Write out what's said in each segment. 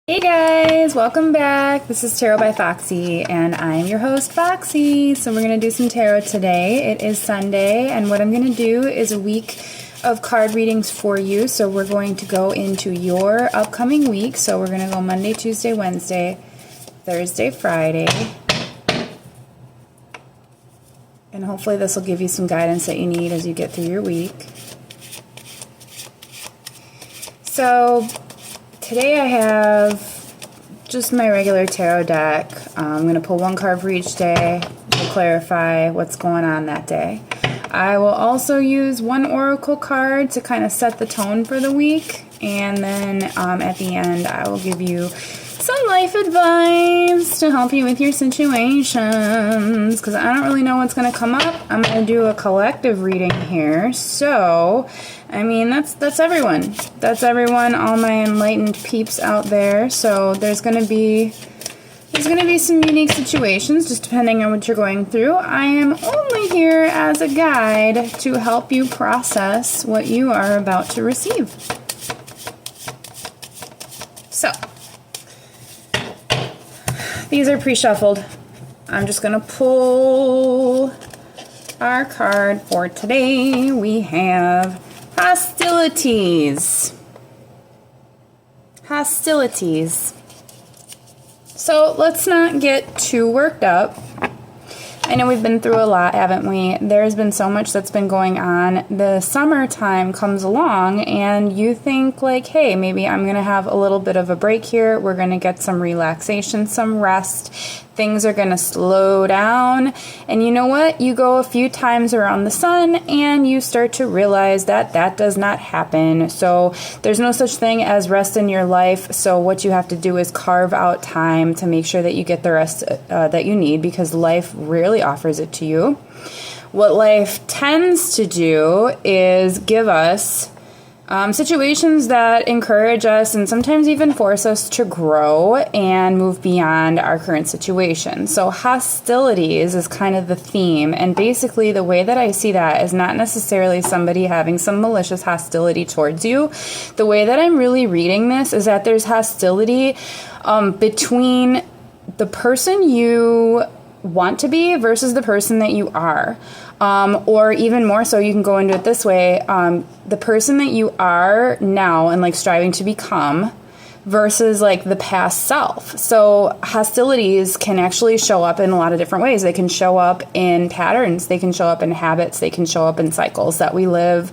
Hey guys, welcome back. This is Tarot by Foxy, and I'm your host, Foxy. So we're going to do some tarot today. It is Sunday, and what I'm going to do is a week of card readings for you. So we're going to go into your upcoming week. So we're going to go Monday, Tuesday, Wednesday, Thursday, Friday. And hopefully this will give you some guidance that you need as you get through your week. So today I have just my regular tarot deck. I'm going to pull one card for each day to clarify what's going on that day. I will also use one oracle card to kind of set the tone for the week. And then at the end, I will give you some life advice to help you with your situations, because I don't really know what's going to come up. I'm going to do a collective reading here. So, I mean, that's everyone. That's everyone, all my enlightened peeps out there. So there's going to be some unique situations just depending on what you're going through. I am only here as a guide to help you process what you are about to receive. So, these are pre-shuffled. I'm just going to pull our card for today. We have hostilities. Hostilities. So let's not get too worked up. I know we've been through a lot, haven't we? There's been so much that's been going on. The summertime comes along and you think like, hey, maybe I'm going to have a little bit of a break here. We're going to get some relaxation, some rest. Things are going to slow down. And you know what? You go a few times around the sun and you start to realize that that does not happen. So there's no such thing as rest in your life. So what you have to do is carve out time to make sure that you get the rest that you need, because life rarely offers it to you. What life tends to do is give us situations that encourage us and sometimes even force us to grow and move beyond our current situation. So hostilities is kind of the theme, and basically the way that I see that is not necessarily somebody having some malicious hostility towards you. The way that I'm really reading this is that there's hostility between the person you want to be versus the person that you are. Or even more so, you can go into it this way, the person that you are now and like striving to become versus like the past self. So hostilities can actually show up in a lot of different ways. They can show up in patterns, they can show up in habits, they can show up in cycles that we live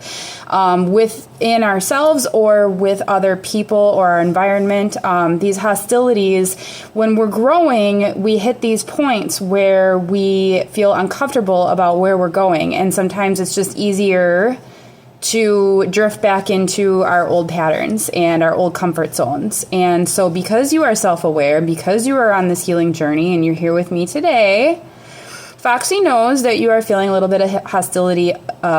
within ourselves or with other people or our environment. These hostilities, when we're growing, we hit these points where we feel uncomfortable about where we're going. And sometimes it's just easier to drift back into our old patterns and our old comfort zones. And so because you are self-aware, because you are on this healing journey and you're here with me today, Foxy knows that you are feeling a little bit of hostility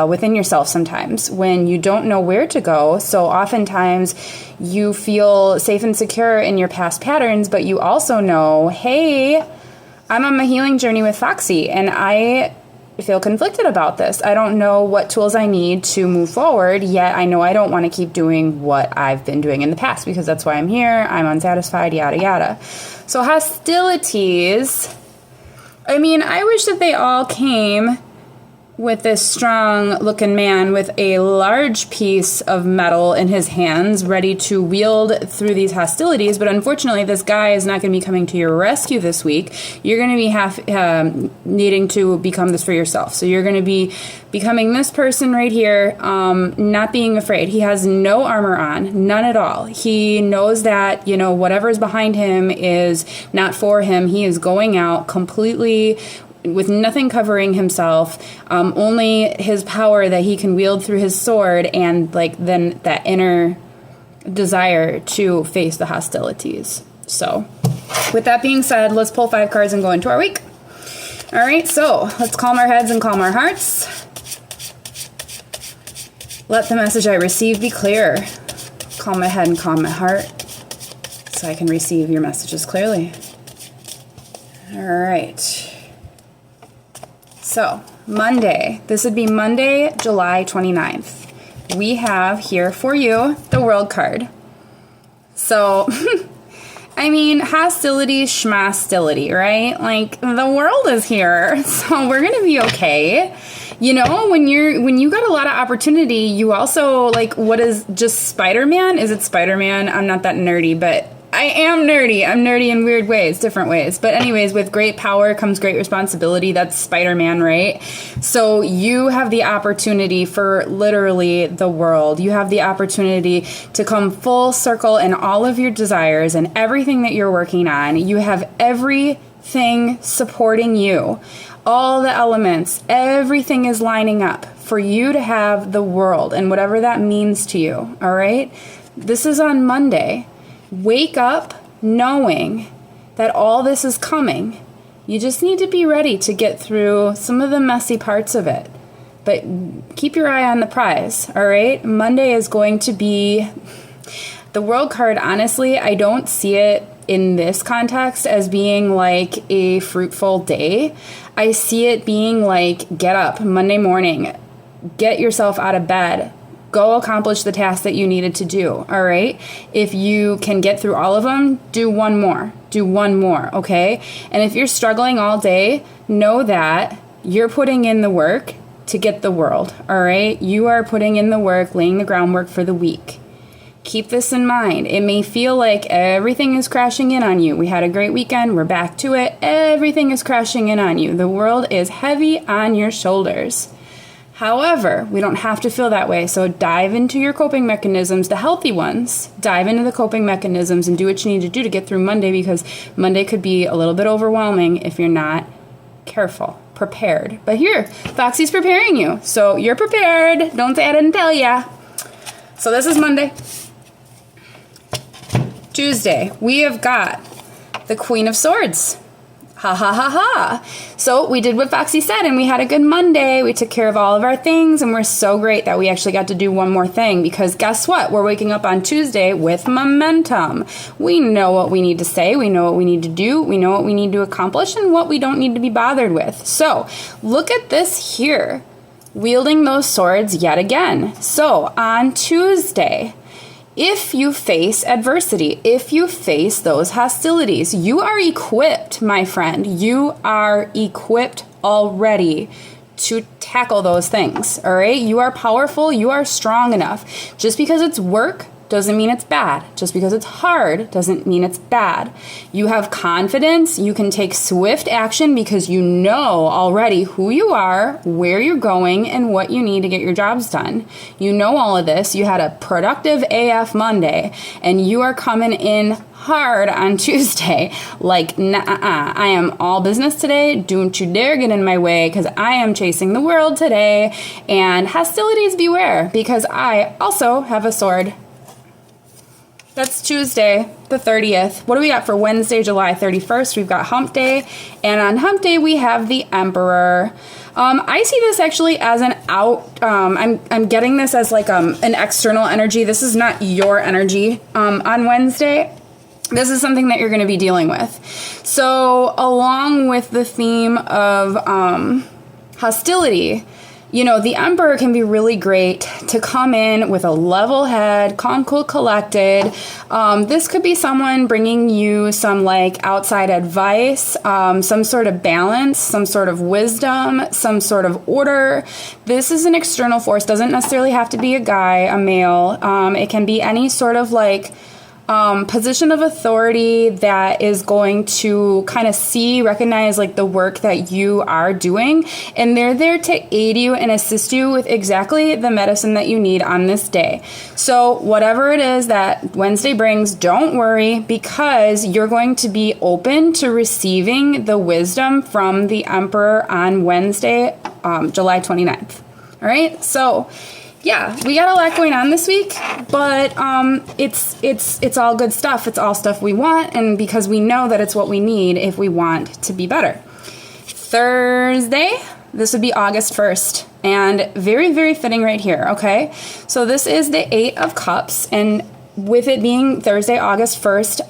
within yourself sometimes when you don't know where to go. So oftentimes you feel safe and secure in your past patterns, but you also know, hey, I'm on my healing journey with Foxy and I feel conflicted about this. I don't know what tools I need to move forward, yet I know I don't want to keep doing what I've been doing in the past because that's why I'm here. I'm unsatisfied, yada, yada. So hostilities, I mean, I wish that they all came with this strong looking man with a large piece of metal in his hands ready to wield through these hostilities, but unfortunately this guy is not going to be coming to your rescue this week. You're going to be needing to become this for yourself. So you're going to be becoming this person right here, not being afraid. He has no armor on, none at all. He knows that, you know, whatever is behind him is not for him. He is going out completely with nothing covering himself, only his power that he can wield through his sword, and like then that inner desire to face the hostilities. So with that being said, let's pull 5 cards and go into our week. All right, so let's calm our heads and calm our hearts. Let the message I receive be clear. Calm my head and calm my heart so I can receive your messages clearly. All right. So, Monday, this would be Monday, July 29th. We have here for you the World card. So, I mean, hostility, schmostility, right? Like, the world is here, so we're gonna be okay. You know, when you got a lot of opportunity, you also, like, what is just Spider-Man? Is it Spider-Man? I'm not that nerdy, but I am nerdy. I'm nerdy in weird ways, different ways. But anyways, with great power comes great responsibility. That's Spider-Man, right? So you have the opportunity for literally the world. You have the opportunity to come full circle in all of your desires and everything that you're working on. You have everything supporting you. All the elements, everything is lining up for you to have the world and whatever that means to you, all right? This is on Monday. Wake up knowing that all this is coming. You just need to be ready to get through some of the messy parts of it. But keep your eye on the prize, all right? Monday is going to be the world card. Honestly, I don't see it in this context as being like a fruitful day. I see it being like, get up Monday morning, get yourself out of bed, go accomplish the task that you needed to do, all right? If you can get through all of them, do one more. Do one more, okay? And if you're struggling all day, know that you're putting in the work to get the world, all right? You are putting in the work, laying the groundwork for the week. Keep this in mind. It may feel like everything is crashing in on you. We had a great weekend. We're back to it. Everything is crashing in on you. The world is heavy on your shoulders. However, we don't have to feel that way, so dive into your coping mechanisms, the healthy ones. Dive into the coping mechanisms and do what you need to do to get through Monday, because Monday could be a little bit overwhelming if you're not careful, prepared. But here, Foxy's preparing you, so you're prepared. Don't say I didn't tell ya. So this is Monday. Tuesday, we have got the Queen of Swords. Ha ha ha ha. So we did what Foxy said and we had a good Monday. We took care of all of our things and we're so great that we actually got to do one more thing, because guess what? We're waking up on Tuesday with momentum. We know what we need to say. We know what we need to do. We know what we need to accomplish and what we don't need to be bothered with. So look at this here. Wielding those swords yet again. So on Tuesday, if you face adversity, if you face those hostilities, you are equipped, my friend. You are equipped already to tackle those things, all right? You are powerful. You are strong enough. Just because it's work doesn't mean it's bad. Just because it's hard doesn't mean it's bad. You have confidence. You can take swift action because you know already who you are, where you're going, and what you need to get your jobs done. You know all of this. You had a productive AF Monday, and you are coming in hard on Tuesday. Like, nah, I am all business today. Don't you dare get in my way, because I am chasing the world today. And hostilities beware, because I also have a sword. That's Tuesday, the 30th. What do we got for Wednesday, July 31st? We've got Hump Day, and on Hump Day we have the Emperor. I see this actually as an I'm getting this as like an external energy. This is not your energy on Wednesday. This is something that you're going to be dealing with. So along with the theme of hostility, you know, the Emperor can be really great to come in with a level head, calm, cool, collected. This could be someone bringing you some like outside advice, some sort of balance, some sort of wisdom, some sort of order. This is an external force. Doesn't necessarily have to be a guy, a male. It can be any sort of like position of authority that is going to kind of recognize like the work that you are doing, and they're there to aid you and assist you with exactly the medicine that you need on this day. So whatever it is that Wednesday brings, don't worry, because you're going to be open to receiving the wisdom from the Emperor on Wednesday, July 29th. All right, so yeah, we got a lot going on this week, but it's all good stuff. It's all stuff we want, and because we know that it's what we need if we want to be better. Thursday, this would be August 1st, and very, very fitting right here, okay? So this is the Eight of Cups, and with it being Thursday, August 1st,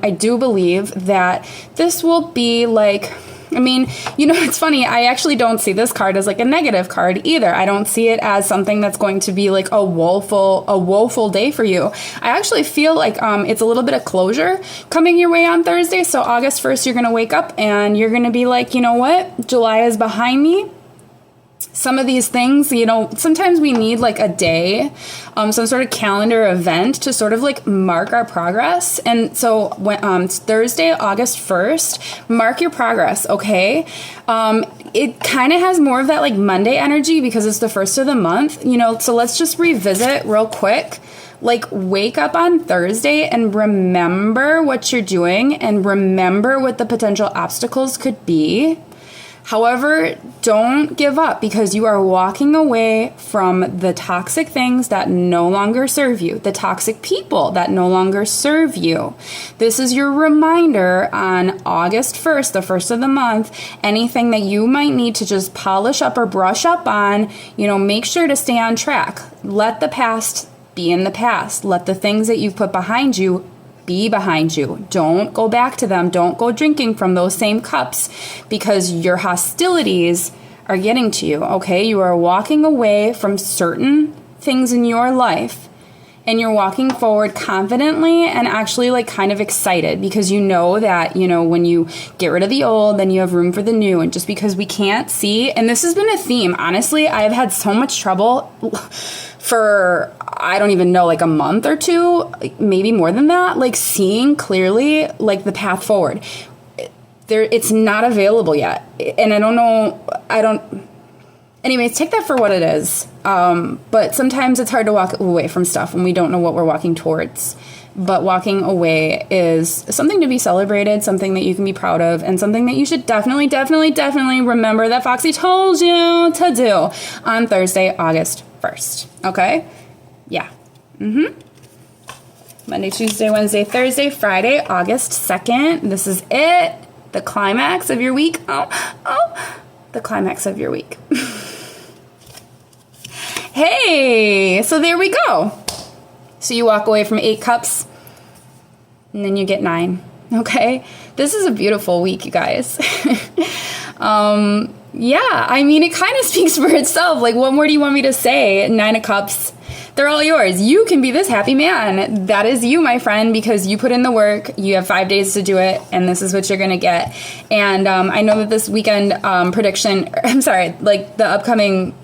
I do believe that this will be like, I mean, it's funny. I actually don't see this card as like a negative card either. I don't see it as something that's going to be like a woeful day for you. I actually feel like it's a little bit of closure coming your way on Thursday. So August 1st, you're going to wake up and you're going to be like, you know what? July is behind me. Some of these things, sometimes we need like a day, some sort of calendar event to sort of like mark our progress. And so when Thursday, August 1st, mark your progress, okay? It kind of has more of that like Monday energy because it's the first of the month, so let's just revisit real quick. Like, wake up on Thursday and remember what you're doing and remember what the potential obstacles could be. However, don't give up because you are walking away from the toxic things that no longer serve you, the toxic people that no longer serve you. This is your reminder on August 1st, the first of the month, anything that you might need to just polish up or brush up on, make sure to stay on track. Let the past be in the past. Let the things that you've put behind you be behind you. Don't go back to them. Don't go drinking from those same cups because your hostilities are getting to you, okay? You are walking away from certain things in your life and you're walking forward confidently and actually like kind of excited because you know that, when you get rid of the old, then you have room for the new. And just because we can't see, and this has been a theme, honestly, I've had so much trouble for, I don't even know, like a month or two, maybe more than that, like seeing clearly like the path forward. It's not available yet. And anyways, take that for what it is. But sometimes it's hard to walk away from stuff when we don't know what we're walking towards. But walking away is something to be celebrated, something that you can be proud of, and something that you should definitely remember that Foxy told you to do on Thursday, August 1st. Okay? Yeah. Monday, Tuesday, Wednesday, Thursday, Friday, August 2nd. This is it. The climax of your week. The climax of your week. Hey, so there we go. So you walk away from 8 cups, and then you get 9. Okay? This is a beautiful week, you guys. Yeah, I mean, it kind of speaks for itself. Like, what more do you want me to say? 9 of cups. They're all yours. You can be this happy man. That is you, my friend, because you put in the work. You have 5 days to do it, and this is what you're going to get. And I know that this weekend the upcoming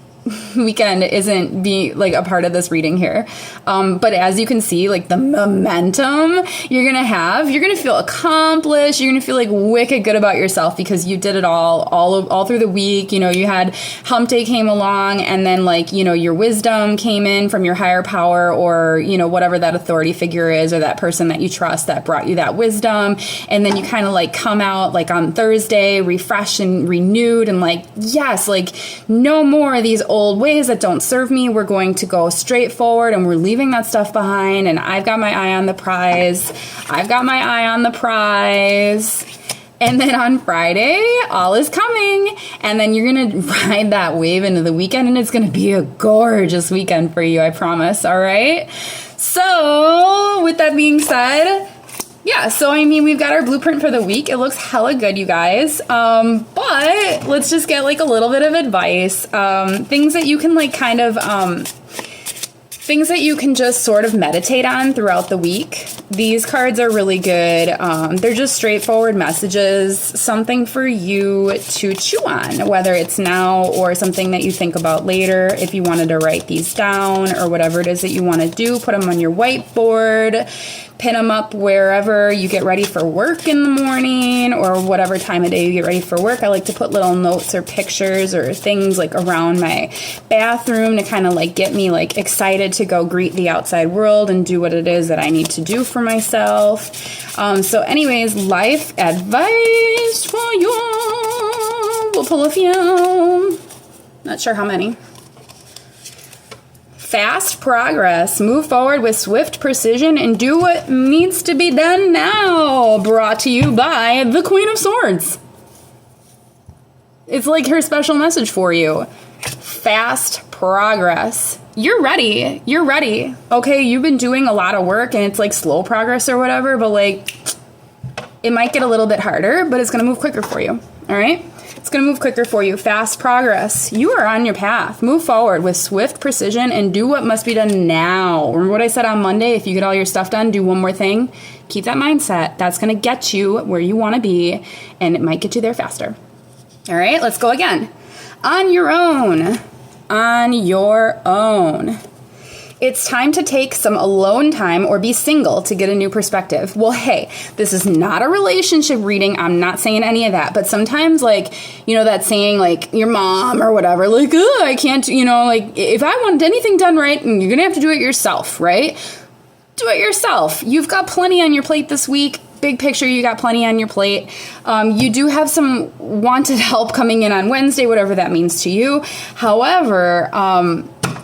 weekend isn't like a part of this reading here. But as you can see, like the momentum you're going to feel accomplished. You're going to feel like wicked good about yourself because you did it all through the week. You had hump day came along and then your wisdom came in from your higher power or, whatever that authority figure is or that person that you trust that brought you that wisdom. And then you kind of come out on Thursday, refreshed and renewed and yes, no more of these old ways that don't serve me. We're going to go straight forward and we're leaving that stuff behind. And I've got my eye on the prize. And then on Friday, all is coming. And then you're going to ride that wave into the weekend and it's going to be a gorgeous weekend for you. I promise. All right. So with that being said, yeah, so we've got our blueprint for the week. It looks hella good, you guys. But let's just get a little bit of advice. Things that you can things that you can just sort of meditate on throughout the week. These cards are really good. They're just straightforward messages, something for you to chew on, whether it's now or something that you think about later. If you wanted to write these down or whatever it is that you want to do, put them on your whiteboard, pin them up wherever you get ready for work in the morning or whatever time of day you get ready for work. I like to put little notes or pictures or things around my bathroom to kind of get me excited to go greet the outside world and do what it is that I need to do for myself. So anyways, life advice for you. We'll pull a few. Not sure how many. Fast progress. Move forward with swift precision and do what needs to be done now. Brought to you by the Queen of Swords. It's her special message for you. Fast progress. You're ready. Okay, you've been doing a lot of work and it's slow progress or whatever, but it might get a little bit harder, but it's going to move quicker for you. All right? It's going to move quicker for you. Fast progress. You are on your path. Move forward with swift precision and do what must be done now. Remember what I said on Monday? If you get all your stuff done, do one more thing. Keep that mindset. That's going to get you where you want to be, and it might get you there faster. All right, let's go again. On your own. On your own. It's time to take some alone time or be single to get a new perspective. Well, hey, this is not a relationship reading. I'm not saying any of that. But sometimes, like, you know, that saying, like, your mom or whatever, like, oh, I can't, you know, like, if I want anything done right, you're going to have to do it yourself, right? Do it yourself. You've got plenty on your plate this week. Big picture, you got plenty on your plate. You do have some wanted help coming in on Wednesday, whatever that means to you. However,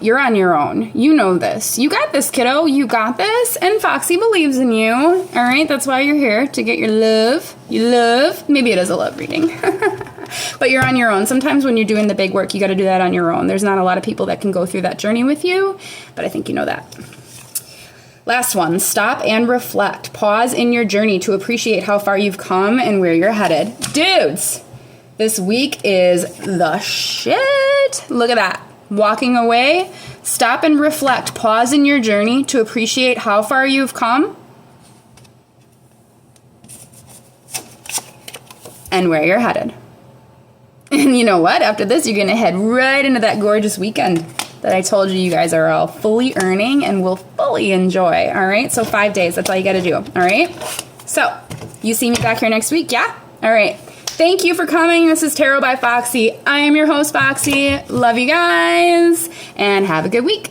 you're on your own. You know this. You got this, kiddo. You got this. And Foxy believes in you. All right? That's why you're here, to get your love. You love. Maybe it is a love reading. But you're on your own. Sometimes when you're doing the big work, you got to do that on your own. There's not a lot of people that can go through that journey with you, but I think you know that. Last one, stop and reflect. Pause in your journey to appreciate how far you've come and where you're headed. Dudes, this week is the shit. Look at that. Walking away, stop and reflect. Pause in your journey to appreciate how far you've come and where you're headed. And you know what? After this, you're going to head right into that gorgeous weekend that I told you guys are all fully earning and will fully enjoy, all right? So 5 days, that's all you got to do, all right? So, you see me back here next week, yeah? All right. Thank you for coming. This is Tarot by Foxy. I am your host, Foxy. Love you guys, and have a good week.